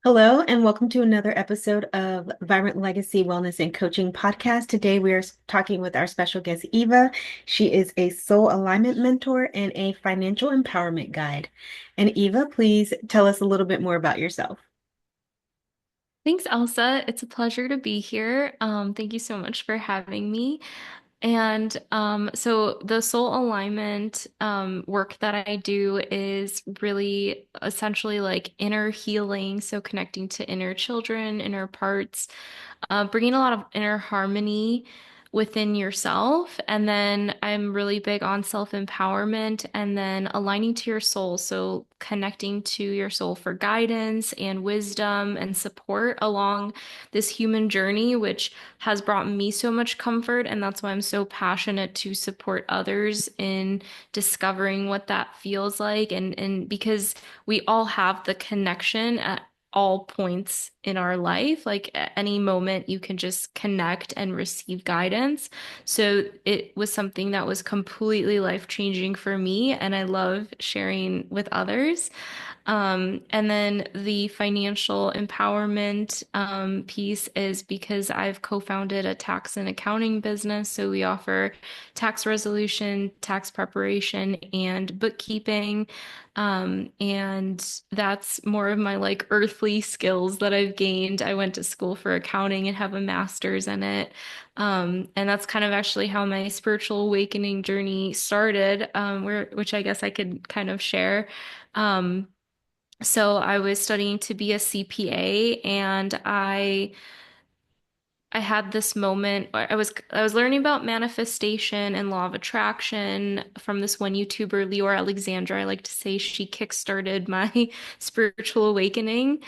Hello, and welcome to another episode of Vibrant Legacy Wellness and Coaching Podcast. Today, we are talking with our special guest, Eva. She is a soul alignment mentor and a financial empowerment guide. And Eva, please tell us a little bit more about yourself. Thanks, Elsa. It's a pleasure to be here. Thank you so much for having me. So the soul alignment work that I do is really essentially like inner healing. So connecting to inner children, inner parts, bringing a lot of inner harmony within yourself. And then I'm really big on self-empowerment and then aligning to your soul. So connecting to your soul for guidance and wisdom and support along this human journey, which has brought me so much comfort. And that's why I'm so passionate to support others in discovering what that feels like. And because we all have the connection at all points in our life. Like at any moment, you can just connect and receive guidance. So it was something that was completely life-changing for me, and I love sharing with others. And then the financial empowerment piece is because I've co-founded a tax and accounting business. So we offer tax resolution, tax preparation, and bookkeeping. And that's more of my like earthly skills that I've gained. I went to school for accounting and have a master's in it. And that's kind of actually how my spiritual awakening journey started, which I guess I could kind of share. Um, so I was studying to be a CPA and I had this moment. I was learning about manifestation and law of attraction from this one YouTuber, Leora Alexandra. I like to say she kickstarted my spiritual awakening.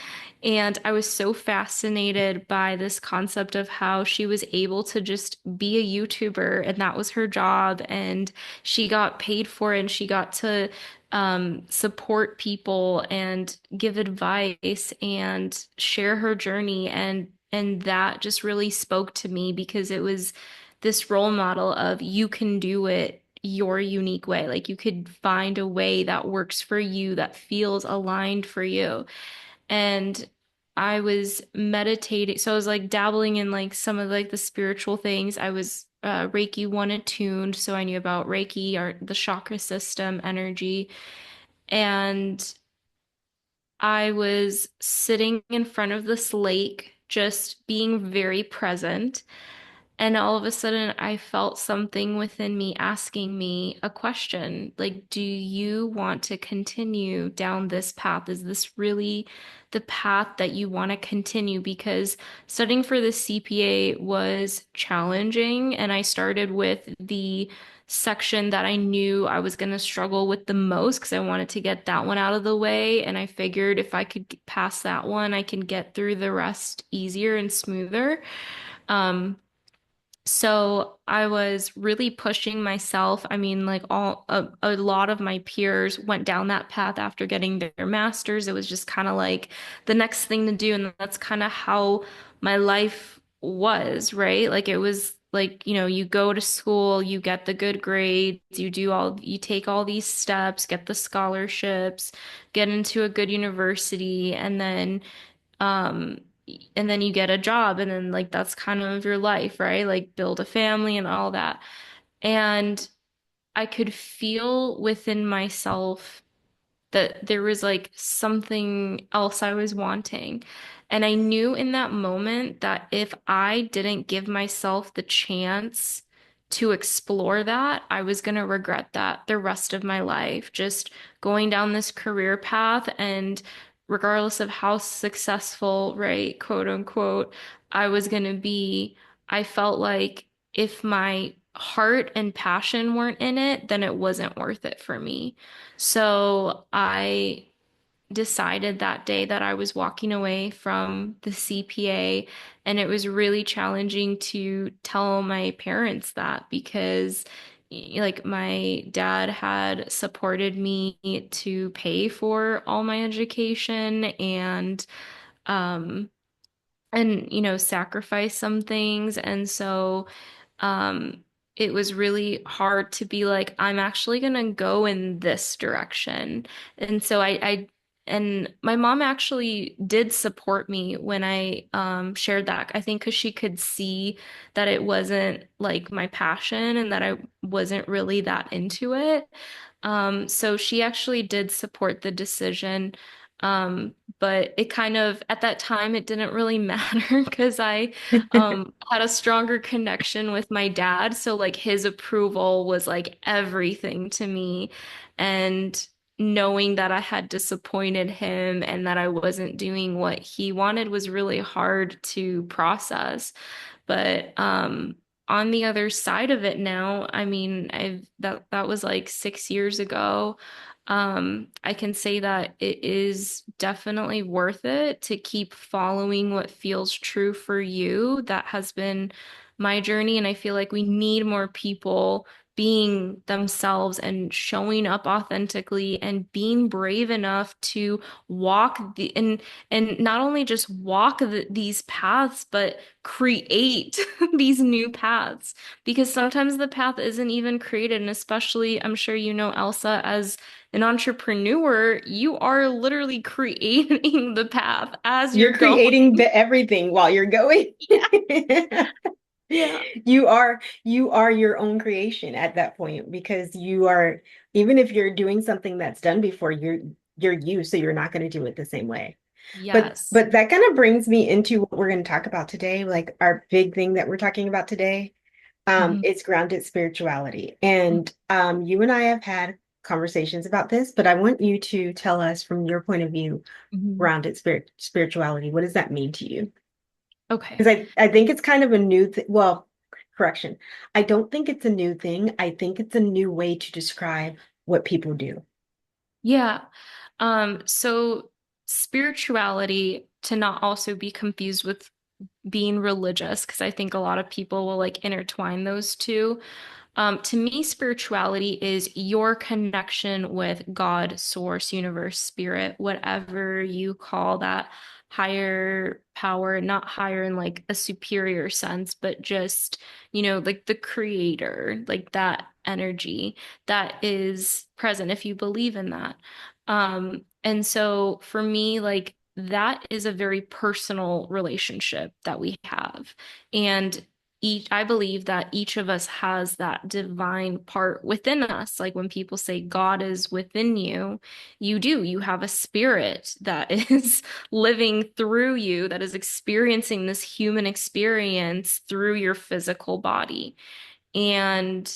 And I was so fascinated by this concept of how she was able to just be a YouTuber and that was her job. And she got paid for it and she got to support people and give advice and share her journey and that just really spoke to me because it was this role model of you can do it your unique way. Like you could find a way that works for you, that feels aligned for you. And I was meditating. So I was like dabbling in like some of like the spiritual things. I was Reiki one attuned, so I knew about Reiki or the chakra system, energy. And I was sitting in front of this lake, just being very present. And all of a sudden, I felt something within me asking me a question like, do you want to continue down this path? Is this really the path that you want to continue? Because studying for the CPA was challenging, and I started with the section that I knew I was going to struggle with the most because I wanted to get that one out of the way. And I figured if I could pass that one, I can get through the rest easier and smoother. Um, so I was really pushing myself. I mean, like a lot of my peers went down that path after getting their masters. It was just kind of like the next thing to do, and that's kind of how my life was, right? Like it was like, you go to school, you get the good grades, you take all these steps, get the scholarships, get into a good university, um and then you get a job and then like that's kind of your life, right? Like build a family and all that. And I could feel within myself that there was like something else I was wanting. And I knew in that moment that if I didn't give myself the chance to explore that, I was going to regret that the rest of my life, just going down this career path. And regardless of how successful, right, quote unquote, I was going to be, I felt like if my heart and passion weren't in it, then it wasn't worth it for me. So I decided that day that I was walking away from the CPA, and it was really challenging to tell my parents that because like my dad had supported me to pay for all my education um and sacrifice some things, and so um it was really hard to be like I'm actually gonna go in this direction. And so I and my mom actually did support me when I shared that. I think because she could see that it wasn't like my passion and that I wasn't really that into it. So she actually did support the decision. But it kind of, at that time, it didn't really matter because I had a stronger connection with my dad. So, like, his approval was like everything to me. And knowing that I had disappointed him and that I wasn't doing what he wanted was really hard to process. But on the other side of it now, I mean, that was like 6 years ago. I can say that it is definitely worth it to keep following what feels true for you. That has been my journey, and I feel like we need more people being themselves and showing up authentically and being brave enough to walk and not only just walk these paths, but create these new paths because sometimes the path isn't even created. And especially, I'm sure you know, Elsa, as an entrepreneur, you are literally creating the path as You're you're going. creating the everything while you're going. Yeah. You are your own creation at that point because you are, even if you're doing something that's done before, you're you, so you're not going to do it the same way. But Yes. but that kind of brings me into what we're going to talk about today, like our big thing that we're talking about today. Hmm. Is grounded spirituality. And you and I have had conversations about this, but I want you to tell us from your point of view, Hmm. grounded spirituality. What does that mean to you? Okay. Because I think it's kind of a new thing. Well, correction. I don't think it's a new thing. I think it's a new way to describe what people do. Yeah. So spirituality, to not also be confused with being religious, because I think a lot of people will like intertwine those two. To me, spirituality is your connection with God, source, universe, spirit, whatever you call that higher power, not higher in like a superior sense, but just, like the creator, like that energy that is present if you believe in that. And so for me, like that is a very personal relationship that we have. And I believe that each of us has that divine part within us. Like when people say God is within you, you do. You have a spirit that is living through you, that is experiencing this human experience through your physical body. And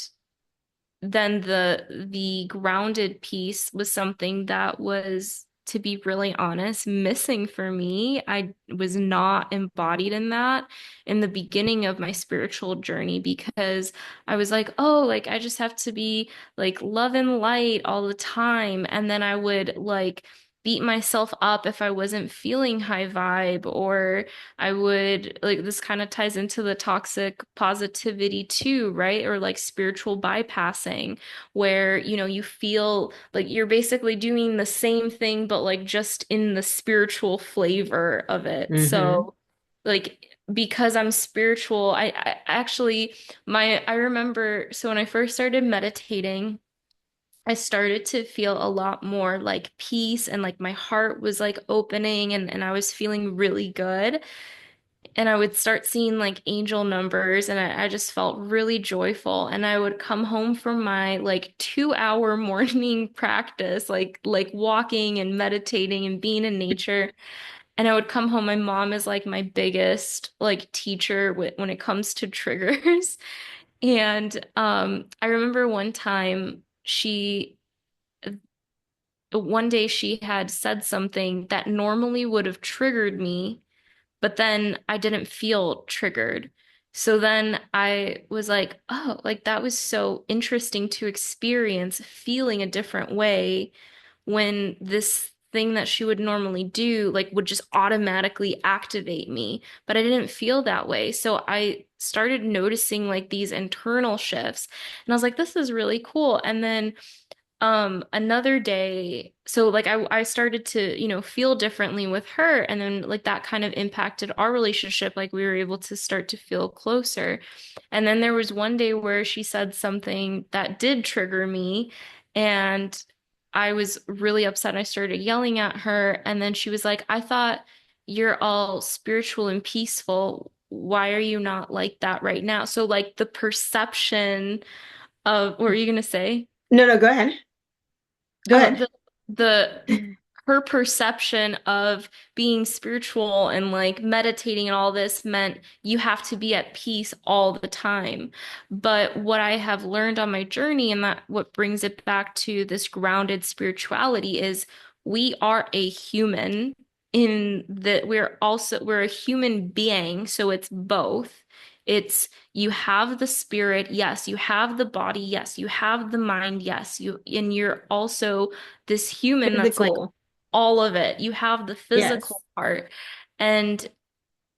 then the grounded piece was something that was, to be really honest, missing for me. I was not embodied in that in the beginning of my spiritual journey because I was like, oh, like I just have to be like love and light all the time. And then I would like beat myself up if I wasn't feeling high vibe, or I would like, this kind of ties into the toxic positivity too, right? Or like spiritual bypassing, where, you feel like you're basically doing the same thing, but like just in the spiritual flavor of it. Hmm. So, like, because I'm spiritual, I actually, I remember, so when I first started meditating, I started to feel a lot more like peace and like my heart was like opening and I was feeling really good. And I would start seeing like angel numbers and I just felt really joyful. And I would come home from my like 2 hour morning practice, like walking and meditating and being in nature. And I would come home. My mom is like my biggest like teacher when it comes to triggers. And I remember one day she had said something that normally would have triggered me, but then I didn't feel triggered. So then I was like, oh, like that was so interesting to experience feeling a different way when this thing that she would normally do, like, would just automatically activate me. But I didn't feel that way. So I started noticing like these internal shifts. And I was like, this is really cool. And then another day, so like I started to, feel differently with her, and then like that kind of impacted our relationship. Like we were able to start to feel closer. And then there was one day where she said something that did trigger me, and I was really upset. I started yelling at her, and then she was like, I thought you're all spiritual and peaceful. Why are you not like that right now? So, like, the perception of, what were you gonna say? No, no, go ahead. Go Oh, ahead. the her perception of being spiritual and like meditating and all this meant you have to be at peace all the time. But what I have learned on my journey, and that what brings it back to this grounded spirituality, is we are a human in that we're a human being, so it's both. It's you have the spirit, yes, you have the body, yes, you have the mind, yes, and you're also this human that's like Physical. all of it. You have the Yes. physical part, and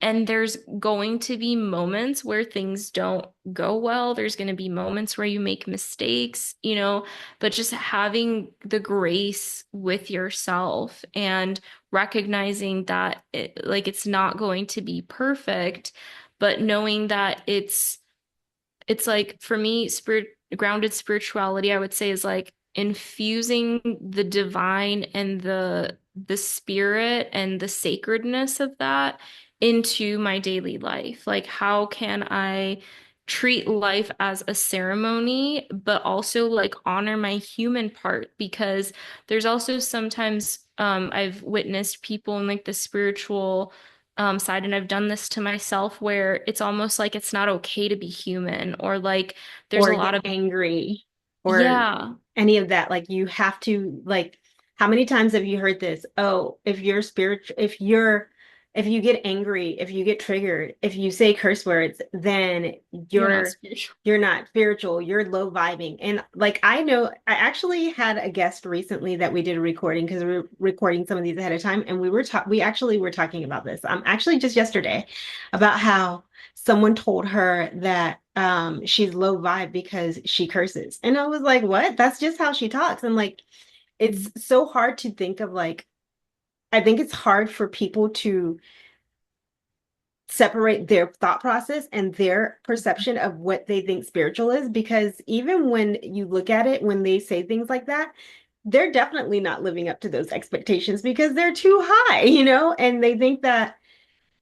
there's going to be moments where things don't go well. There's going to be moments where you make mistakes, but just having the grace with yourself and recognizing that it's not going to be perfect, but knowing that it's like for me, grounded spirituality, I would say, is like infusing the divine and the spirit and the sacredness of that into my daily life. Like, how can I treat life as a ceremony, but also like honor my human part? Because there's also sometimes I've witnessed people in like the spiritual side, and I've done this to myself where it's almost like it's not okay to be human, or like there's a Or lot get of, angry or yeah, any of that. Like you have to like how many times have you heard this? Oh, if you're spiritual, if you get angry, if you get triggered, if you say curse words, then you're not you're spiritual. you're not spiritual, you're low vibing. And like I know I actually had a guest recently that we did a recording because we were recording some of these ahead of time and we actually were talking about this. Actually just yesterday about how someone told her that she's low vibe because she curses. And I was like, what? That's just how she talks. And like it's so hard to think of like I think it's hard for people to separate their thought process and their perception of what they think spiritual is because even when you look at it when they say things like that they're definitely not living up to those expectations because they're too high, and they think that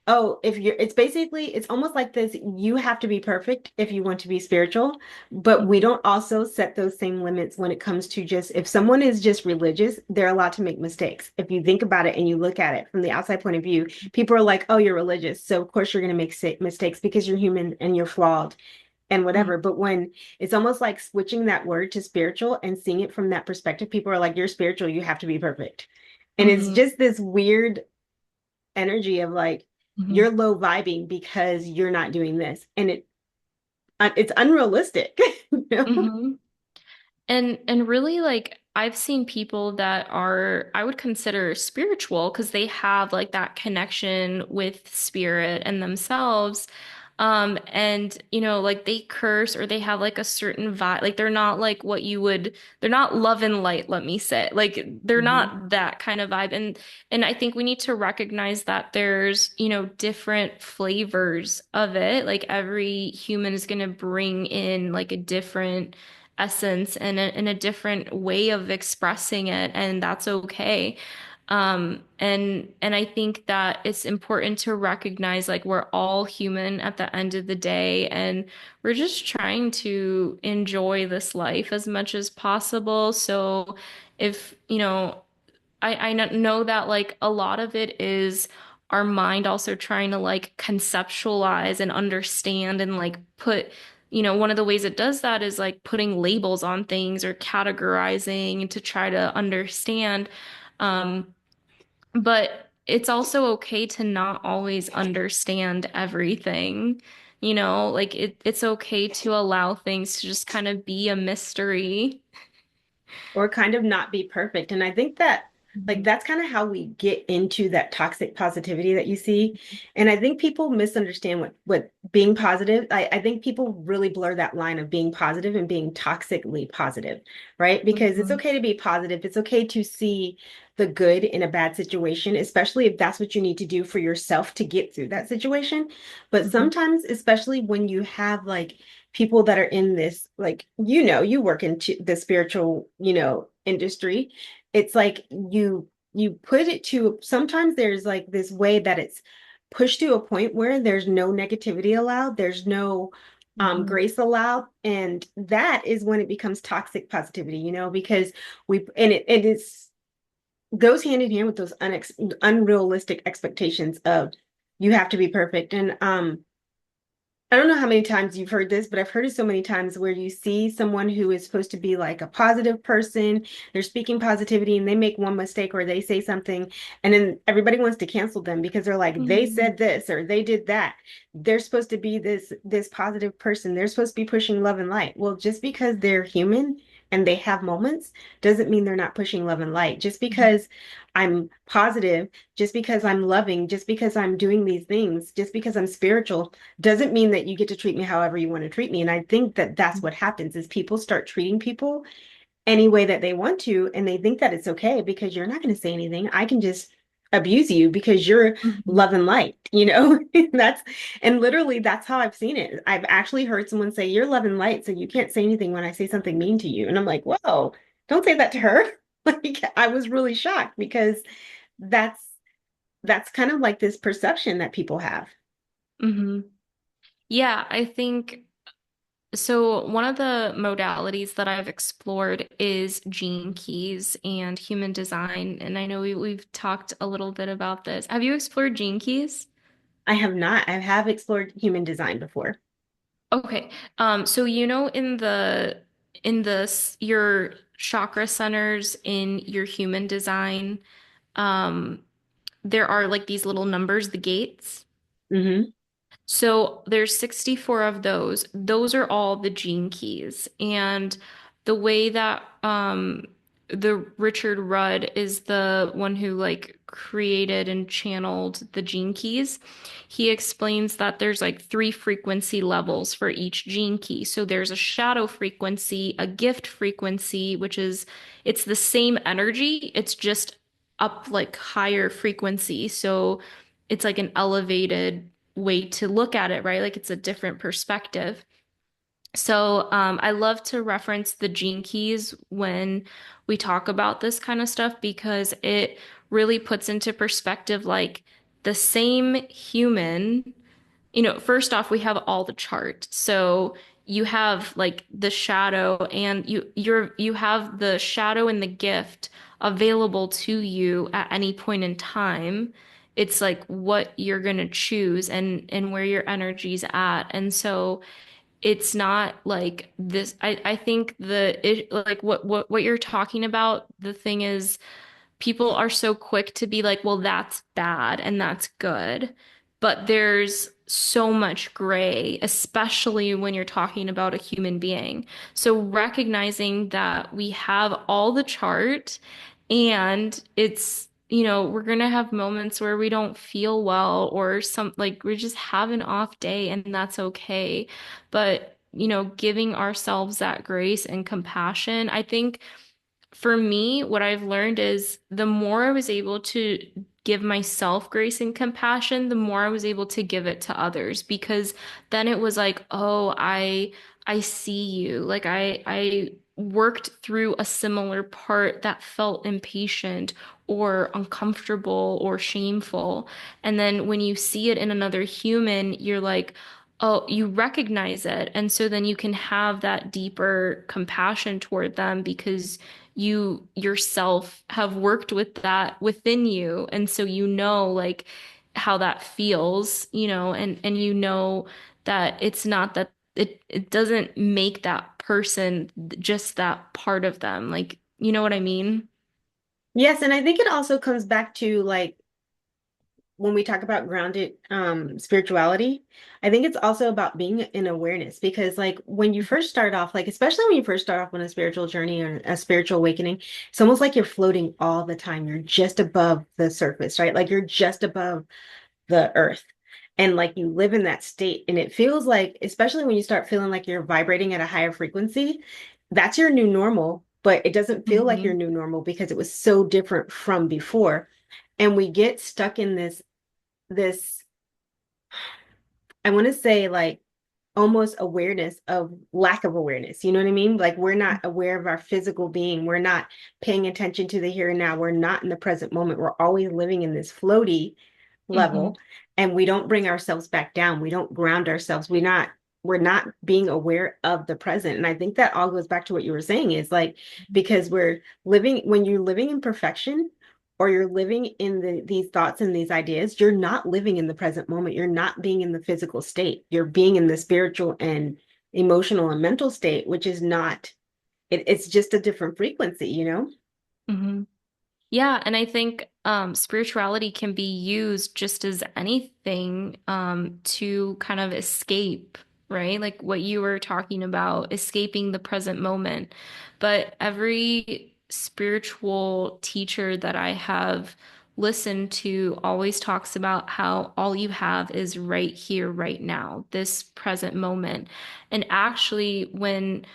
oh, if you're, it's basically, it's almost like this, you have to be perfect if you want to be spiritual, but we don't also set those same limits when it comes to just, if someone is just religious, they're allowed to make mistakes. If you think about it and you look at it from the outside point of view, people are like, oh, you're religious. So of course you're going to make mistakes because you're human and you're flawed and Mhm. whatever. But when it's almost like switching that word to spiritual and seeing it from that perspective, people are like, you're spiritual, you have to be perfect. And it's Mhm. just this weird energy of like you're Mhm. low vibing because you're not doing this and it's unrealistic. you know? Mhm. And really, like, I've seen people that are, I would consider spiritual because they have like that connection with spirit and themselves. And like they curse or they have like a certain vibe. Like they're not like they're not love and light, let me say. Like they're Mhm. not that kind of vibe. And I think we need to recognize that there's, different flavors of it. Like every human is gonna bring in like a different essence and a different way of expressing it, and that's okay. And I think that it's important to recognize like we're all human at the end of the day, and we're just trying to enjoy this life as much as possible. So if, I know that like a lot of it is our mind also trying to like conceptualize and understand and like put, one of the ways it does that is like putting labels on things or categorizing to try to understand. Um, but it's also okay to not always understand everything. Like it's okay to allow things to just kind of be a mystery. Or kind of not be perfect. And I think that like Mhm. that's kind of how we get into that toxic positivity that you see. And I think people misunderstand what being positive. I think people really blur that line of being positive and being toxically positive, right? Because it's Mhm. okay to be positive. It's okay to see the good in a bad situation, especially if that's what you need to do for yourself to get through that situation. But Mhm. sometimes, especially when you have like people that are in this like you work into the spiritual industry, it's like you put it to sometimes there's like this way that it's pushed to a point where there's no negativity allowed, there's no Mhm. grace allowed, and that is when it becomes toxic positivity, because it is goes hand in hand with those unrealistic expectations of you have to be perfect. And I don't know how many times you've heard this, but I've heard it so many times where you see someone who is supposed to be like a positive person, they're speaking positivity and they make one mistake or they say something, and then everybody wants to cancel them because they're like, they Mhm. said this or they did that. They're supposed to be this positive person. They're supposed to be pushing love and light. Well, just because they're human and they have moments doesn't mean they're not pushing love and light. Just because I'm positive, just because I'm loving, just because I'm doing these things, just because I'm spiritual doesn't mean that you get to treat me however you want to treat me. And I think that that's what happens is people start treating people any way that they want to, and they think that it's okay because you're not going to say anything. I can just abuse you because you're Mhm. love and light, That's and literally that's how I've seen it. I've actually heard someone say, "You're love and light, so you can't say anything when I say something mean to you." And I'm like, "Whoa, don't say that to her." Like I was really shocked because that's that's kind of like this perception that people have. Mhm. Yeah, I think so. One of the modalities that I've explored is gene keys and human design. And I know we've talked a little bit about this. Have you explored gene keys? I have not. I have explored human design before. Okay. So your chakra centers in your human design, um, there are like these little numbers, the gates. Hmm. So there's 64 of those. Those are all the gene keys. And the way that the Richard Rudd is the one who like created and channeled the gene keys. He explains that there's like three frequency levels for each gene key. So there's a shadow frequency, a gift frequency, which is it's the same energy, it's just up like higher frequency. So it's like an elevated way to look at it, right? Like it's a different perspective. So I love to reference the gene keys when we talk about this kind of stuff because it really puts into perspective like the same human, first off, we have all the chart. So you have like the shadow and you have the shadow and the gift available to you at any point in time. It's like what you're gonna choose and where your energy's at. And so it's not like this. I think like what you're talking about, the thing is people are so quick to be like, well, that's bad and that's good. But there's so much gray, especially when you're talking about a human being. So recognizing that we have all the chart and we're gonna have moments where we don't feel well or some like we just have an off day and that's okay. But, giving ourselves that grace and compassion, I think for me, what I've learned is the more I was able to give myself grace and compassion, the more I was able to give it to others because then it was like, oh, I see you. Like I worked through a similar part that felt impatient or uncomfortable or shameful. And then when you see it in another human, you're like, oh, you recognize it. And so then you can have that deeper compassion toward them because you yourself have worked with that within you. And so like how that feels, and that it's not that it doesn't make that person just that part of them. Like, you know what I mean? Yes, and I think it also comes back to like when we talk about grounded spirituality, I think it's also about being in awareness because like when you first start off, like especially when you first start off on a spiritual journey or a spiritual awakening, it's almost like you're floating all the time. You're just above the surface, right? Like you're just above the earth. And like you live in that state. And it feels like, especially when you start feeling like you're vibrating at a higher frequency, that's your new normal, but it doesn't feel like your Mhm. new normal because it was so different from before. And we get stuck in this, I want to say like almost awareness of lack of awareness. You know what I mean? Like we're not aware of our physical being. We're not paying attention to the here and now. We're not in the present moment. We're always living in this floaty Hmm. level and we don't bring ourselves back down. We don't ground ourselves. We're not being aware of the present. And I think that all goes back to what you were saying is like because we're living when you're living in perfection or you're living in these thoughts and these ideas, you're not living in the present moment. You're not being in the physical state. You're being in the spiritual and emotional and mental state, which is not, it's just a different frequency, you know? Hmm. Yeah, and I think spirituality can be used just as anything to kind of escape, right? Like what you were talking about, escaping the present moment. But every spiritual teacher that I have listened to always talks about how all you have is right here, right now, this present moment. And actually, when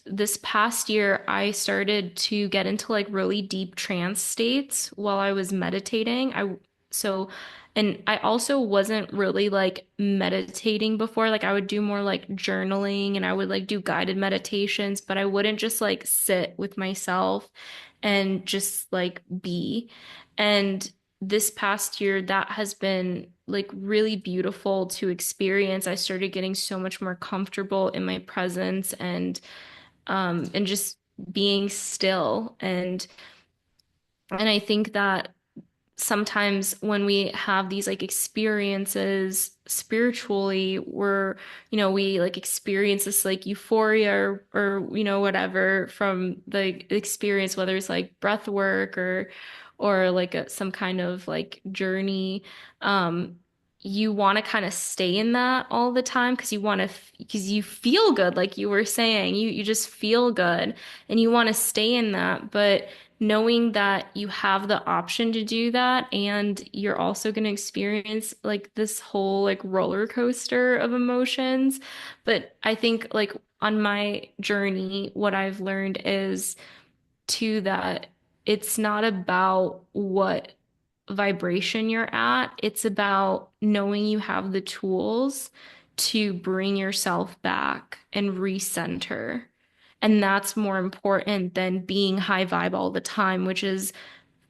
this past year, I started to get into like really deep trance states while I was meditating. So, and I also wasn't really like meditating before. Like I would do more like journaling and I would like do guided meditations, but I wouldn't just like sit with myself and just like be. And this past year, that has been like really beautiful to experience. I started getting so much more comfortable in my presence and just being still. And I think that sometimes when we have these like experiences spiritually, we like experience this like euphoria or whatever from the experience, whether it's like breath work or like some kind of like journey. Um, you want to kind of stay in that all the time because because you feel good, like you were saying, you just feel good and you want to stay in that, but knowing that you have the option to do that and you're also going to experience like this whole like roller coaster of emotions. But I think like on my journey, what I've learned is too that it's not about what vibration you're at, it's about knowing you have the tools to bring yourself back and recenter. And that's more important than being high vibe all the time, which is,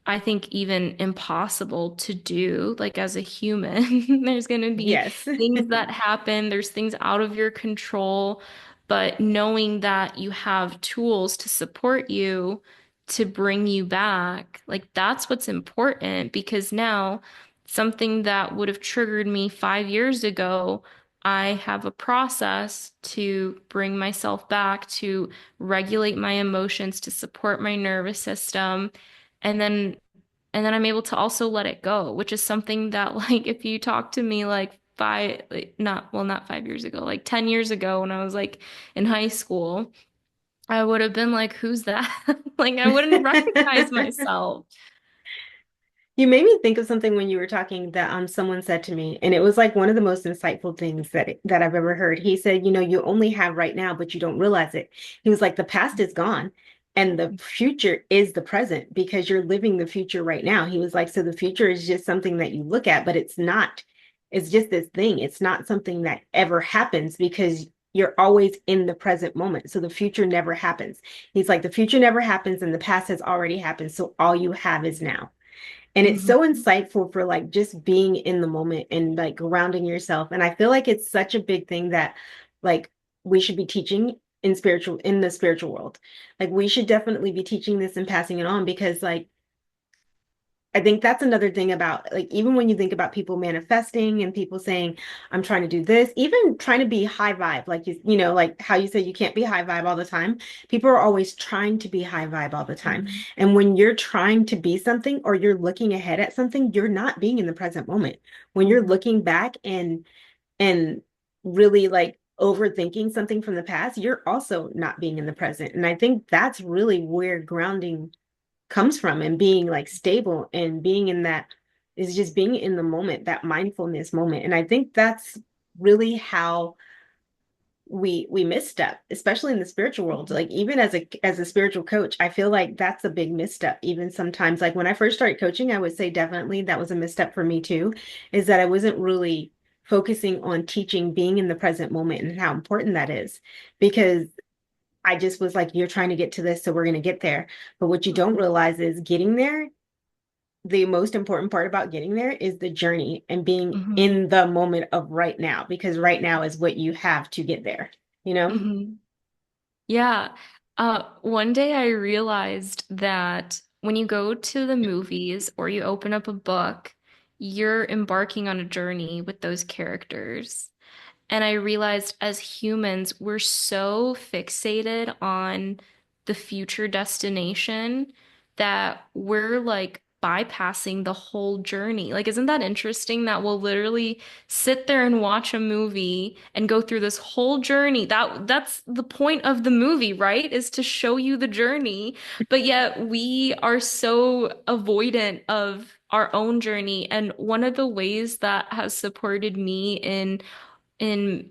I think, even impossible to do, like as a human. There's going to be Yes. things that happen, there's things out of your control, but knowing that you have tools to support you to bring you back, like that's what's important because now something that would have triggered me 5 years ago, I have a process to bring myself back, to regulate my emotions, to support my nervous system. And then and then I'm able to also let it go, which is something that like if you talk to me like not 5 years ago, like 10 years ago when I was like in high school, I would have been like, who's that? Like I wouldn't recognize myself. You made me think of something when you were talking that someone said to me, and it was like one of the most insightful things that I've ever heard. He said, you know, you only have right now, but you don't realize it. He was like, the past is gone, and the future is the present because you're living the future right now. He was like, so the future is just something that you look at, but it's not. It's just this thing. It's not something that ever happens because you're always in the present moment. So the future never happens. He's like, the future never happens, and the past has already happened. So all you have is now. And it's Mhm. so insightful for like just being in the moment and like grounding yourself. And I feel like it's such a big thing that like we should be teaching in the spiritual world. Like we should definitely be teaching this and passing it on because like I think that's another thing about like even when you think about people manifesting and people saying I'm trying to do this, even trying to be high vibe, like you know, like how you say you can't be high vibe all the time. People are always trying to be high vibe all the time. Mhm. And when you're trying to be something or you're looking ahead at something, you're not being in the present moment. When you're Mhm. looking back and really like overthinking something from the past, you're also not being in the present. And I think that's really where grounding comes from and being like stable and being in that is just being in the moment, that mindfulness moment. And I think that's really how we misstep, especially in the spiritual world. Like even as a spiritual coach, I feel like that's a big misstep. Even sometimes, like when I first started coaching, I would say definitely that was a misstep for me too, is that I wasn't really focusing on teaching being in the present moment and how important that is. Because I just was like, you're trying to get to this, so we're going to get there. But what you don't realize is getting there, the most important part about getting there is the journey and being Hmm. in the moment of right now, because right now is what you have to get there, you know? Hmm. Yeah. One day I realized that when you go to the movies or you open up a book, you're embarking on a journey with those characters. And I realized as humans, we're so fixated on the future destination that we're like bypassing the whole journey. Like, isn't that interesting that we'll literally sit there and watch a movie and go through this whole journey? That's the point of the movie, right? Is to show you the journey. But yet we are so avoidant of our own journey. And one of the ways that has supported me in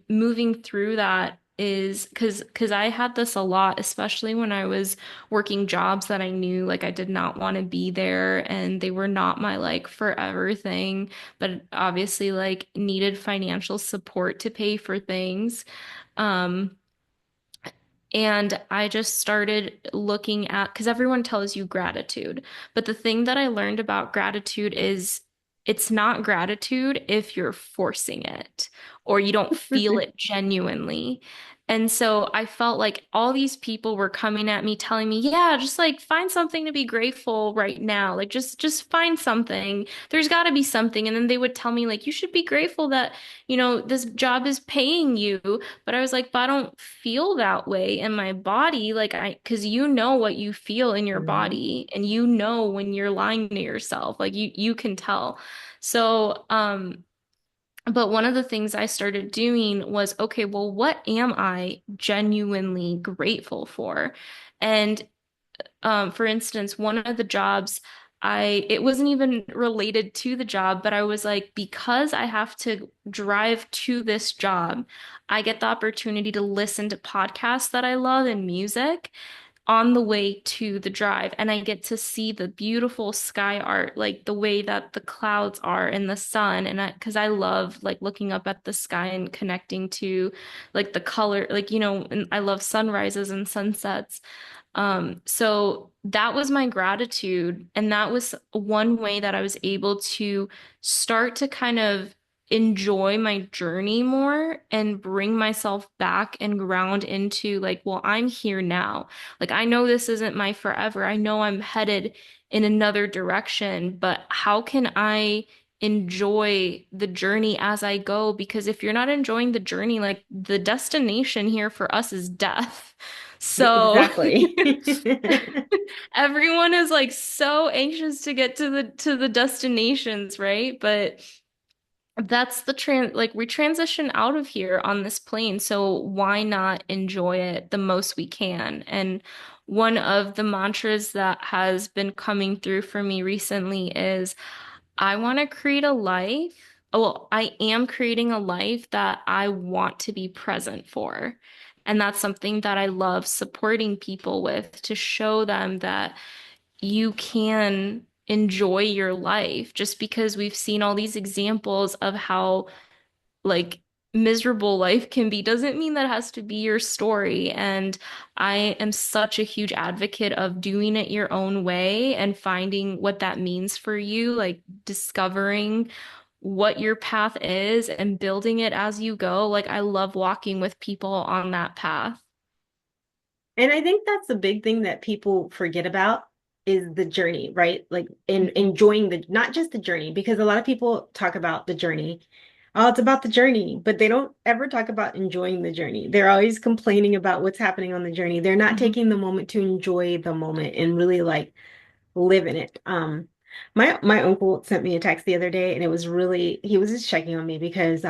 moving through that is because I had this a lot, especially when I was working jobs that I knew like I did not want to be there and they were not my like forever thing, but obviously like needed financial support to pay for things. Um, and I just started looking at, because everyone tells you gratitude, but the thing that I learned about gratitude is it's not gratitude if you're forcing it or you don't feel it genuinely. And so I felt like all these people were coming at me telling me, yeah, just like find something to be grateful right now. Like just find something. There's got to be something. And then they would tell me like you should be grateful that, this job is paying you. But I was like, but I don't feel that way in my body. Because you know what you feel in your Mhm. body and you know when you're lying to yourself. Like you can tell. So, but one of the things I started doing was, okay, well, what am I genuinely grateful for? And for instance, one of the jobs it wasn't even related to the job, but I was like, because I have to drive to this job, I get the opportunity to listen to podcasts that I love and music on the way to the drive. And I get to see the beautiful sky art, like the way that the clouds are in the sun. And because I love like looking up at the sky and connecting to like the color, like, and I love sunrises and sunsets. So that was my gratitude. And that was one way that I was able to start to kind of enjoy my journey more and bring myself back and ground into like, well, I'm here now. Like, I know this isn't my forever. I know I'm headed in another direction, but how can I enjoy the journey as I go? Because if you're not enjoying the journey, like the destination here for us is death. So Exactly. everyone is like so anxious to get to the destinations, right? But that's like we transition out of here on this plane, so why not enjoy it the most we can? And one of the mantras that has been coming through for me recently is I want to create a life. Well, I am creating a life that I want to be present for. And that's something that I love supporting people with to show them that you can enjoy your life just because we've seen all these examples of how like miserable life can be doesn't mean that has to be your story. And I am such a huge advocate of doing it your own way and finding what that means for you, like discovering what your path is and building it as you go. Like I love walking with people on that path. And I think that's the big thing that people forget about is the journey, right? Like in Mhm. enjoying the not just the journey, because a lot of people talk about the journey. Oh, it's about the journey, but they don't ever talk about enjoying the journey. They're always complaining about what's happening on the journey. They're not Mhm. taking the moment to enjoy the moment and really like live in it. My uncle sent me a text the other day and it was really he was just checking on me because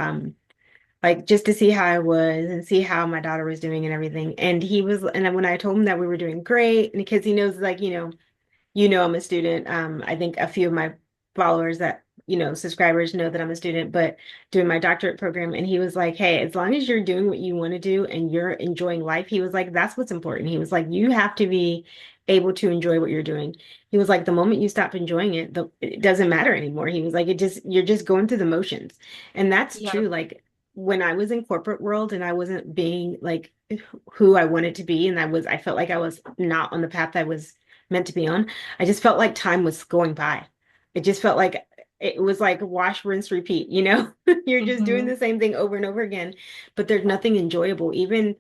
like just to see how I was and see how my daughter was doing and everything. And then when I told him that we were doing great, and because he knows like, I'm a student. I think a few of my followers that, subscribers know that I'm a student, but doing my doctorate program. And he was like, hey, as long as you're doing what you want to do and you're enjoying life, he was like, that's what's important. He was like, you have to be able to enjoy what you're doing. He was like, the moment you stop enjoying it, it doesn't matter anymore. He was like, you're just going through the motions. And that's Yeah. true. Like when I was in corporate world and I wasn't being like who I wanted to be, and I felt like I was not on the path I was meant to be on. I just felt like time was going by. It just felt like it was like wash, rinse, repeat, you know? You're just doing Hmm. the same thing over and over again, but there's nothing enjoyable. Even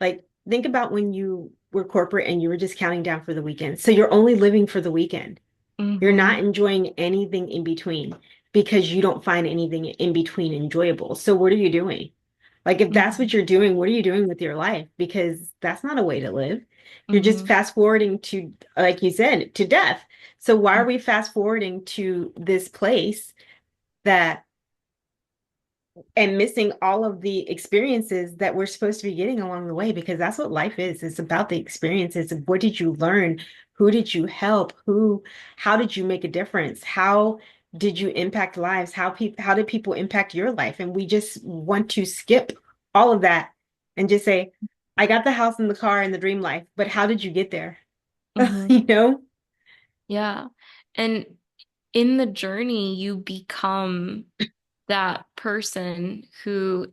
like think about when you were corporate and you were just counting down for the weekend. So you're only living for the weekend. You're not Hmm. enjoying anything in between because you don't find anything in between enjoyable. So what are you doing? Like if that's what Hmm. you're doing, what are you doing with your life? Because that's not a way to live. You're just Hmm. fast forwarding to, like you said, to death. So why are we fast forwarding to this place that and missing all of the experiences that we're supposed to be getting along the way? Because that's what life is. It's about the experiences. What did you learn? Who did you help? How did you make a difference? How did you impact lives? How did people impact your life? And we just want to skip all of that and just say, I got the house and the car and the dream life, but how did you get there? Hmm. You know? Yeah. And in the journey, you become that person who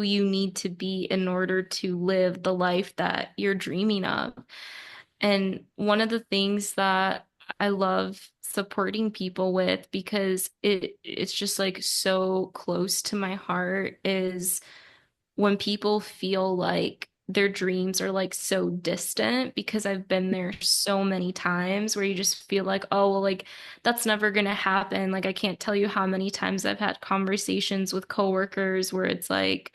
you need to be in order to live the life that you're dreaming of. And one of the things that I love supporting people with because it's just like so close to my heart is when people feel like their dreams are like so distant because I've been there so many times where you just feel like, oh, well, like that's never gonna happen. Like I can't tell you how many times I've had conversations with coworkers where it's like,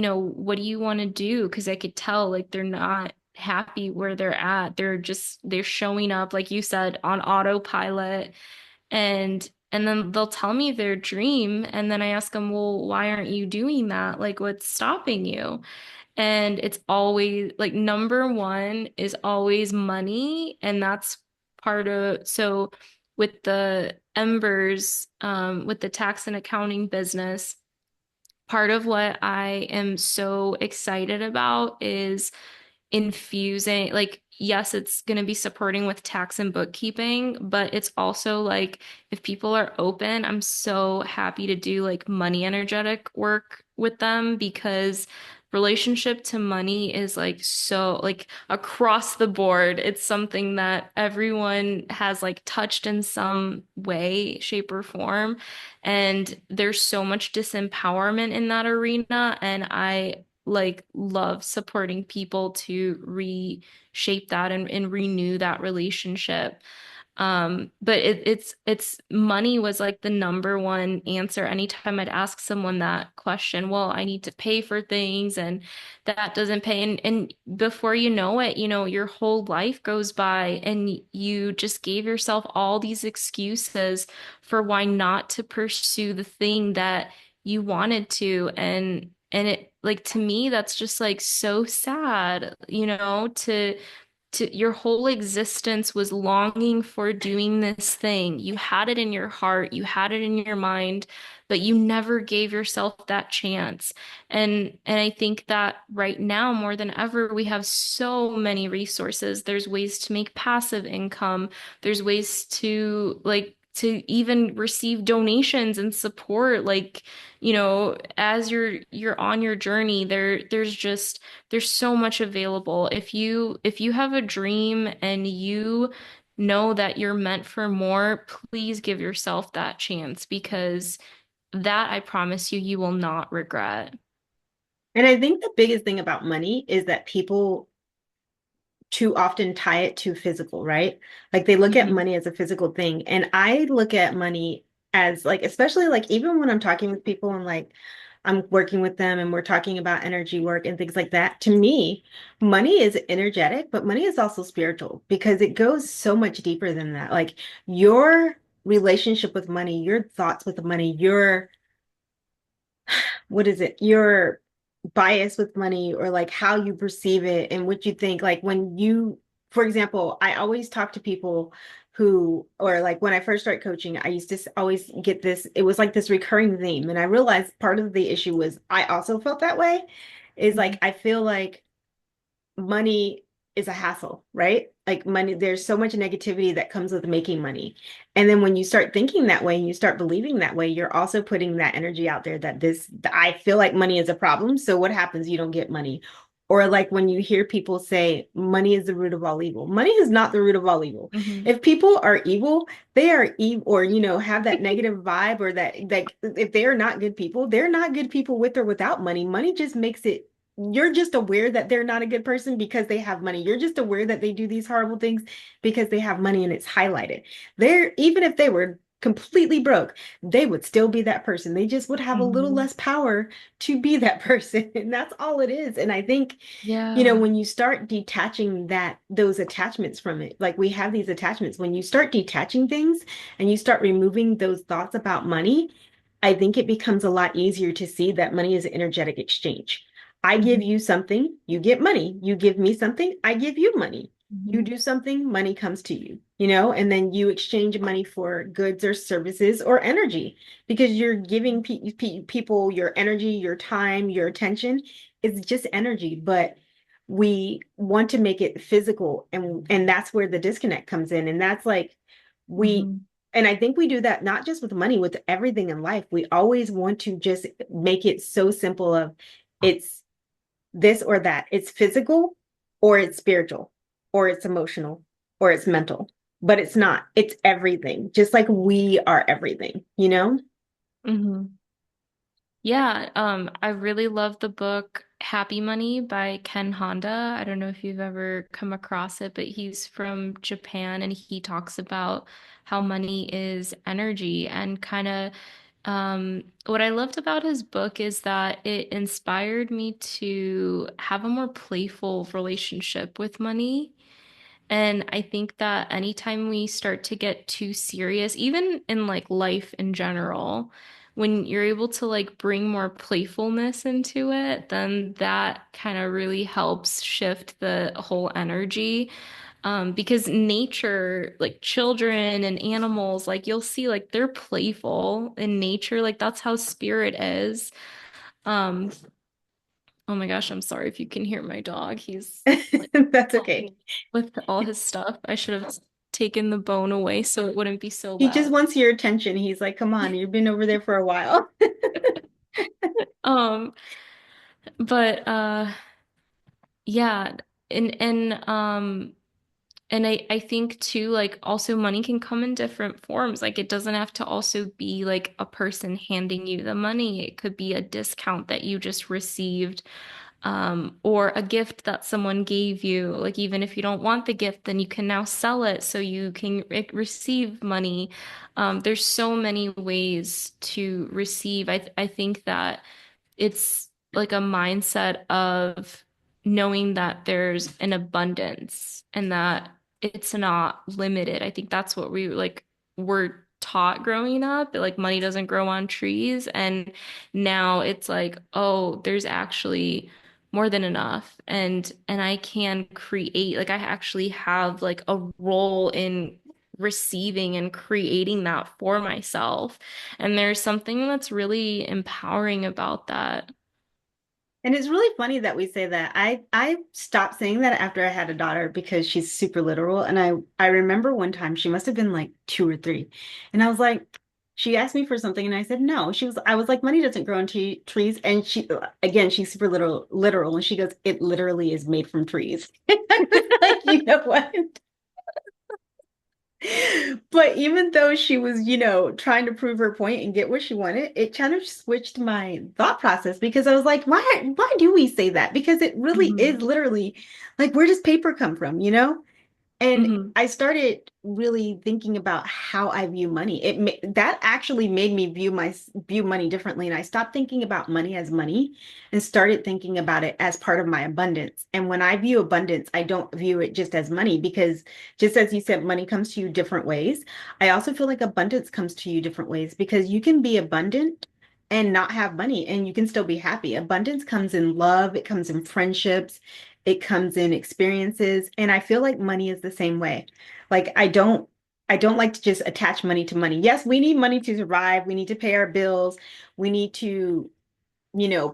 what do you want to do? Because I could tell like they're not happy where they're at. They're showing up, like you said, on autopilot and then they'll tell me their dream and then I ask them, "Well, why aren't you doing that? Like what's stopping you?" And it's always like number one is always money and that's part of so with the Embers with the tax and accounting business, part of what I am so excited about is infusing like yes it's going to be supporting with tax and bookkeeping but it's also like if people are open I'm so happy to do like money energetic work with them because relationship to money is like so like across the board it's something that everyone has like touched in some way shape or form and there's so much disempowerment in that arena and I like love supporting people to reshape that and renew that relationship. But it's money was like the number one answer anytime I'd ask someone that question. Well, I need to pay for things and that doesn't pay. And before you know it, your whole life goes by and you just gave yourself all these excuses for why not to pursue the thing that you wanted to. And it like to me, that's just like so sad, to your whole existence was longing for doing this thing. You had it in your heart, you had it in your mind, but you never gave yourself that chance. And I think that right now more than ever we have so many resources. There's ways to make passive income. There's ways to even receive donations and support as you're on your journey there's so much available. If you have a dream and you know that you're meant for more, please give yourself that chance because that I promise you, you will not regret. And I think the biggest thing about money is that people too often tie it to physical, right? Like they look at Mhm. money as a physical thing. And I look at money as like, especially like even when I'm talking with people and like I'm working with them and we're talking about energy work and things like that, to me, money is energetic, but money is also spiritual because it goes so much deeper than that. Like your relationship with money, your thoughts with money, your what is it, your bias with money or like how you perceive it and what you think. Like when you, for example, I always talk to people who, or like when I first started coaching, I used to always get this, it was like this recurring theme. And I realized part of the issue was I also felt that way is like, Mhm. I feel like money. is a hassle, right? Like money, there's so much negativity that comes with making money. And then when you start thinking that way and you start believing that way, you're also putting that energy out there that I feel like money is a problem. So what happens? You don't get money. Or like when you hear people say money is the root of all evil. Money is not the root of all evil. Hmm. If people are evil, they are evil, or have that negative vibe, or that like if they are not good people, they're not good people with or without money. Money just makes it, you're just aware that they're not a good person because they have money. You're just aware that they do these horrible things because they have money and it's highlighted. They're, even if they were completely broke, they would still be that person. They just would have a little Hmm. less power to be that person. And that's all it is. And I think, Yeah. when you start detaching those attachments from it, like we have these attachments, when you start detaching things and you start removing those thoughts about money, I think it becomes a lot easier to see that money is an energetic exchange. I give Hmm. you something, you get money. You give me something, I give you money. You Hmm. do something, money comes to you, and then you exchange money for goods or services or energy because you're giving people your energy, your time, your attention. It's just energy, but we want to make it physical, and that's where the disconnect comes in. And that's like we Hmm. and I think we do that not just with money, with everything in life. We always want to just make it so simple of it's this or that. It's physical or it's spiritual or it's emotional or it's mental. But it's not. It's everything. Just like we are everything, you know? Hmm. Yeah, I really love the book Happy Money by Ken Honda. I don't know if you've ever come across it, but he's from Japan and he talks about how money is energy and kind of what I loved about his book is that it inspired me to have a more playful relationship with money. And I think that anytime we start to get too serious, even in like life in general, when you're able to like bring more playfulness into it, then that kind of really helps shift the whole energy. Because nature, like children and animals, like you'll see, like they're playful in nature. Like that's how spirit is. Um, Oh my gosh, I'm sorry if you can hear my dog. He's like That's okay. playing with all his stuff. I should have taken the bone away so it wouldn't be so He just loud. wants your attention. He's like, come on, you've been over there for a while. Um, but yeah, and I think too, like also money can come in different forms. Like it doesn't have to also be like a person handing you the money. It could be a discount that you just received, or a gift that someone gave you. Like even if you don't want the gift, then you can now sell it so you can receive money. There's so many ways to receive. I think that it's like a mindset of knowing that there's an abundance and that it's not limited. I think that's what we like were taught growing up. Like money doesn't grow on trees. And now it's like, oh, there's actually more than enough. And I can create, like I actually have like a role in receiving and creating that for myself. And there's something that's really empowering about that. And it's really funny that we say that. I stopped saying that after I had a daughter because she's super literal. And I remember one time she must have been like 2 or 3. And I was like, she asked me for something and I said no. I was like, money doesn't grow on trees. And she, again, she's super literal. And she goes, it literally is made from trees. I was like, you know what? But even though she was, trying to prove her point and get what she wanted, it kind of switched my thought process because I was like, why do we say that? Because it really is Hmm. literally like, where does paper come from, you know? And Hmm. I started really thinking about how I view money. That actually made me view money differently, and I stopped thinking about money as money and started thinking about it as part of my abundance. And when I view abundance, I don't view it just as money because just as you said, money comes to you different ways. I also feel like abundance comes to you different ways because you can be abundant and not have money and you can still be happy. Abundance comes in love, it comes in friendships, it comes in experiences, and I feel like money is the same way. Like I don't like to just attach money to money. Yes, we need money to survive, we need to pay our bills, we need to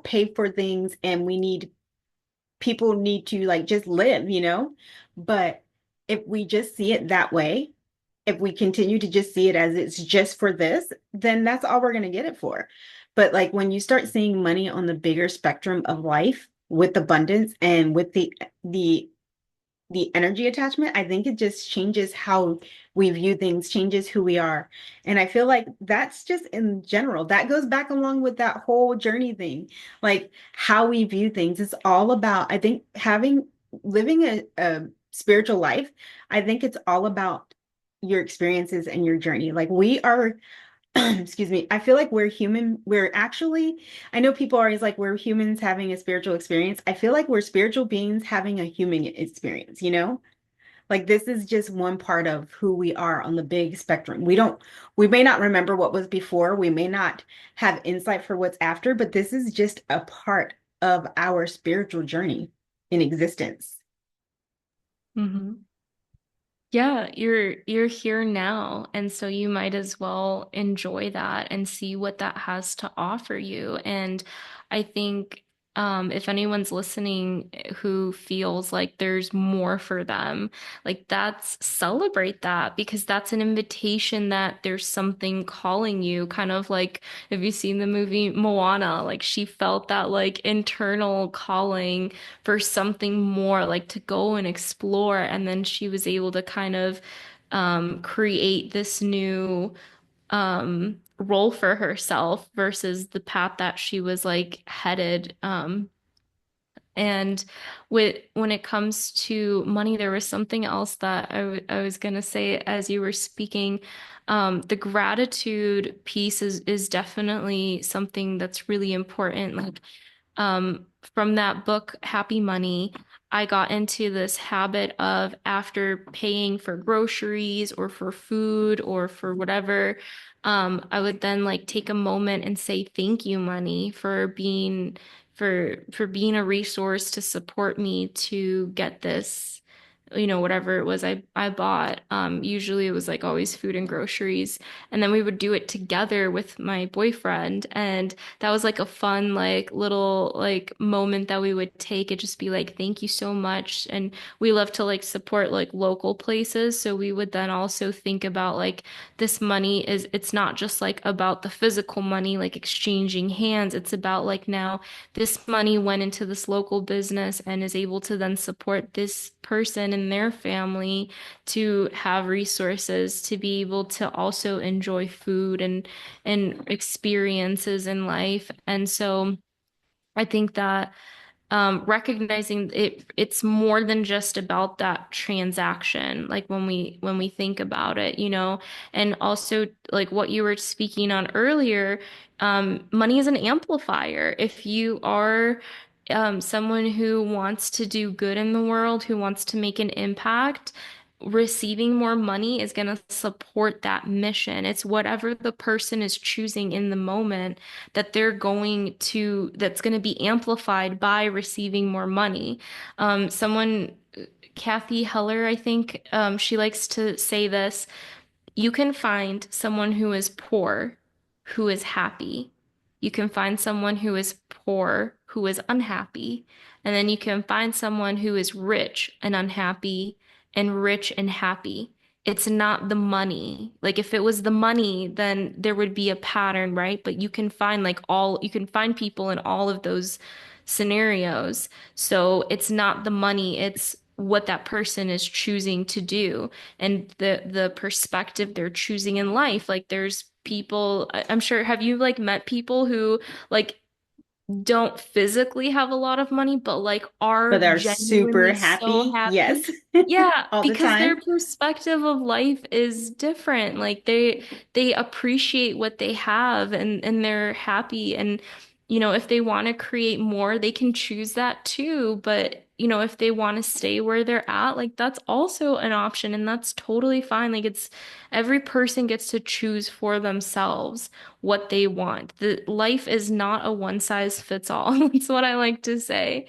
pay for things, and we need people need to like just live, you know? But if we just see it that way, if we continue to just see it as it's just for this, then that's all we're going to get it for. But like when you start seeing money on the bigger spectrum of life with abundance and with the energy attachment, I think it just changes how we view things, changes who we are. And I feel like that's just in general, that goes back along with that whole journey thing. Like how we view things. It's all about, I think, living a spiritual life. I think it's all about your experiences and your journey. Like we are, excuse me, I feel like we're human. We're actually, I know people are always like, we're humans having a spiritual experience. I feel like we're spiritual beings having a human experience, you know? Like this is just one part of who we are on the big spectrum. We may not remember what was before, we may not have insight for what's after, but this is just a part of our spiritual journey in existence. Hmm. Yeah, you're here now, and so you might as well enjoy that and see what that has to offer you. And I think if anyone's listening who feels like there's more for them, like that's celebrate that because that's an invitation that there's something calling you, kind of like have you seen the movie Moana? Like she felt that like internal calling for something more, like to go and explore. And then she was able to kind of create this new role for herself versus the path that she was like headed. And when it comes to money, there was something else that I was gonna say as you were speaking. The gratitude piece is definitely something that's really important. Like from that book, Happy Money, I got into this habit of after paying for groceries or for food or for whatever, I would then like take a moment and say thank you, money, for being a resource to support me to get this, whatever it was I bought. Usually it was like always food and groceries. And then we would do it together with my boyfriend. And that was like a fun, like little like moment that we would take. It just be like, thank you so much. And we love to like support like local places. So we would then also think about like this money it's not just like about the physical money, like exchanging hands. It's about like now this money went into this local business and is able to then support this person and their family to have resources to be able to also enjoy food and experiences in life. And so I think that recognizing it's more than just about that transaction, like when we think about it, and also like what you were speaking on earlier, money is an amplifier. If you are someone who wants to do good in the world, who wants to make an impact, receiving more money is going to support that mission. It's whatever the person is choosing in the moment that's going to be amplified by receiving more money. Someone, Kathy Heller, I think, she likes to say this. You can find someone who is poor, who is happy. You can find someone who is poor, who is unhappy. And then you can find someone who is rich and unhappy and rich and happy. It's not the money. Like if it was the money, then there would be a pattern, right? But you can find people in all of those scenarios. So it's not the money, it's what that person is choosing to do and the perspective they're choosing in life. Like there's people, I'm sure, have you like met people who like don't physically have a lot of money, but like are But they're super genuinely so happy. happy? Yes. Yeah, All the because their time. perspective of life is different. Like they appreciate what they have and they're happy. And if they want to create more, they can choose that too. But if they want to stay where they're at, like that's also an option and that's totally fine. Like it's every person gets to choose for themselves what they want. The life is not a one size fits all. That's what I like to say.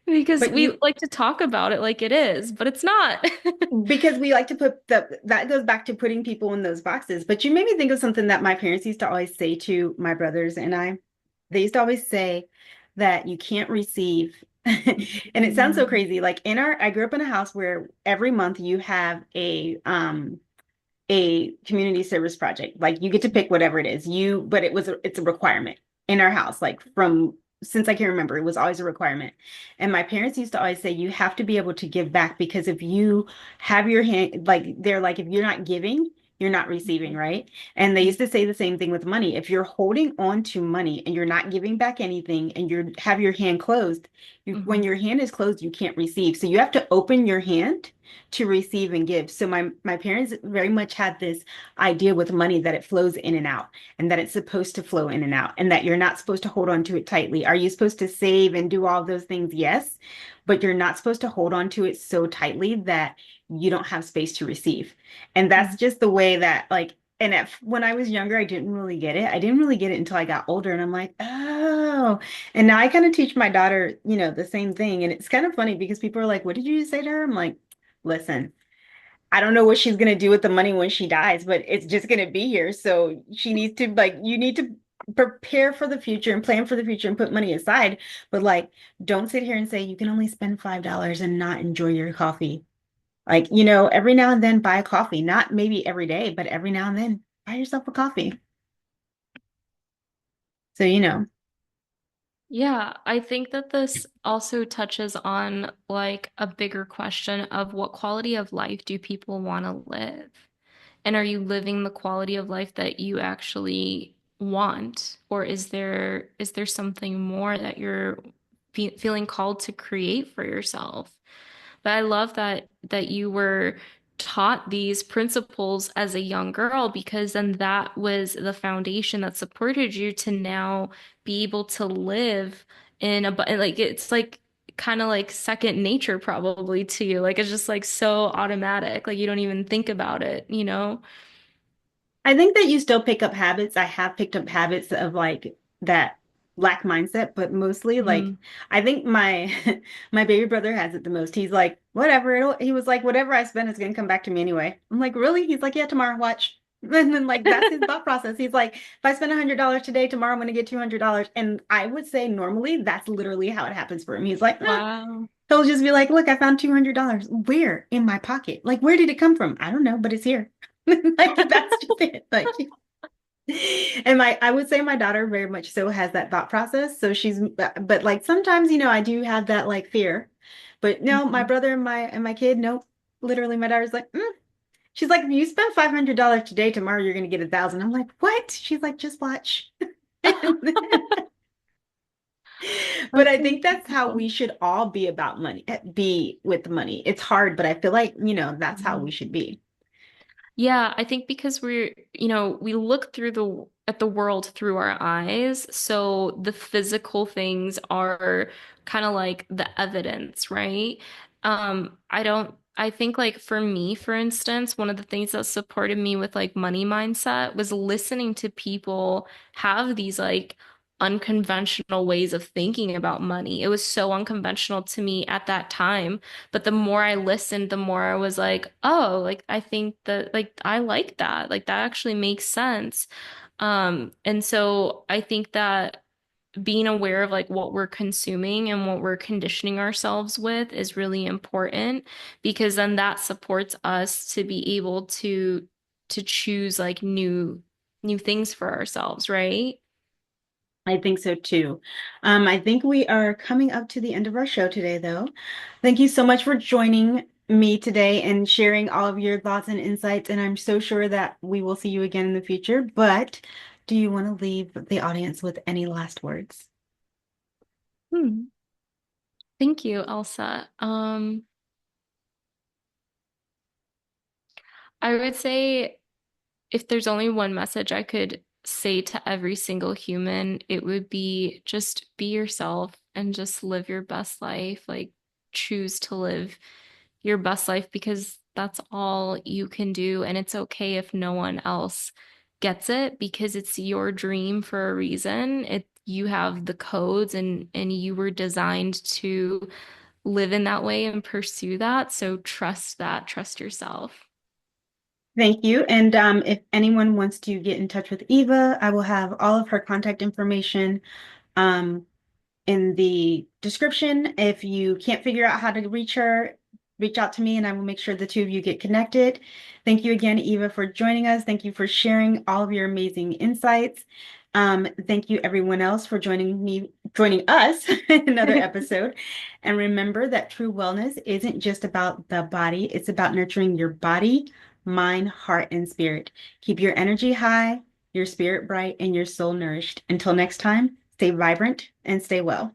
Because But we you like to talk about it like it is, but it's not. because we like to put that goes back to putting people in those boxes. But you made me think of something that my parents used to always say to my brothers and I. They used to always say that you can't receive. And it sounds so Mm. crazy. Like I grew up in a house where every month you have a community service project. Like you get to pick whatever it is. But it's a requirement in our house. Like from since I can remember, it was always a requirement. And my parents used to always say you have to be able to give back because if you have your hand, like they're like, if you're not giving, you're not receiving, right? And they used to say the same thing with money. If you're holding on to money and you're not giving back anything and you have your hand closed, when Mhm. your hand is closed, you can't receive. So you have to open your hand to receive and give. So my parents very much had this idea with money that it flows in and out and that it's supposed to flow in and out and that you're not supposed to hold on to it tightly. Are you supposed to save and do all those things? Yes, but you're not supposed to hold on to it so tightly that you don't have space to receive. And that's Mhm. just the way that when I was younger, I didn't really get it. I didn't really get it until I got older and I'm like, oh, and now I kind of teach my daughter, the same thing. And it's kind of funny because people are like, what did you say to her? I'm like, listen, I don't know what she's going to do with the money when she dies, but it's just going to be here. So she needs to, you need to prepare for the future and plan for the future and put money aside. But don't sit here and say you can only spend $5 and not enjoy your coffee. Every now and then buy a coffee, not maybe every day, but every now and then buy yourself a coffee. So. Yeah, I think that this also touches on like a bigger question of what quality of life do people want to live? And are you living the quality of life that you actually want? Or is there something more that you're feeling called to create for yourself? But I love that you were taught these principles as a young girl because then that was the foundation that supported you to now be able to live in like it's like kind of like second nature probably to you. Like it's just like so automatic. Like you don't even think about it, you know? I think that you still pick up habits. I have picked up habits of that lack mindset, but mostly Mm. I think my my baby brother has it the most. He's like, whatever, he was like, whatever I spend is gonna come back to me anyway. I'm like, really? He's like, yeah, tomorrow, watch. And then that's his thought process. He's like, if I spend $100 today, tomorrow I'm gonna get $200. And I would say normally that's literally how it happens for him. He's like, Wow. he'll just be like, look, I found $200. Where? In my pocket. Like, where did it come from? I don't know, but it's here. That's just it. And I would say my daughter very much so has that thought process. So but sometimes, I do have that fear. But no, my Mhm. brother and my kid, nope. Literally, my daughter's like, She's like, if you spend $500 today, tomorrow you're gonna get 1,000. I'm like, what? She's like, just watch. But That's I so think that's how beautiful. we should all be about money, be with money. It's hard, but I feel like, that's how we Mhm. should be. Yeah, I think because we look through the at the world through our eyes, so the physical things are kind of like the evidence, right? I think like for me, for instance, one of the things that supported me with like money mindset was listening to people have these like unconventional ways of thinking about money. It was so unconventional to me at that time. But the more I listened, the more I was like, oh, like I think that like I like that. Like that actually makes sense. And so I think that being aware of like what we're consuming and what we're conditioning ourselves with is really important because then that supports us to be able to choose like new things for ourselves, right? I think so too. I think we are coming up to the end of our show today, though. Thank you so much for joining me today and sharing all of your thoughts and insights. And I'm so sure that we will see you again in the future. But do you want to leave the audience with any last words? Hmm. Thank you, Elsa. I would say if there's only one message I could say to every single human, it would be just be yourself and just live your best life. Like, choose to live your best life because that's all you can do. And it's okay if no one else gets it because it's your dream for a reason. You have the codes and you were designed to live in that way and pursue that. So trust that, trust yourself. Thank you. And if anyone wants to get in touch with Eva, I will have all of her contact information. Um, in the description. If you can't figure out how to reach her, reach out to me and I will make sure the two of you get connected. Thank you again, Eva, for joining us. Thank you for sharing all of your amazing insights. Thank you everyone else for joining us in another episode. And remember that true wellness isn't just about the body, it's about nurturing your body, mind, heart, and spirit. Keep your energy high, your spirit bright, and your soul nourished. Until next time, stay vibrant and stay well.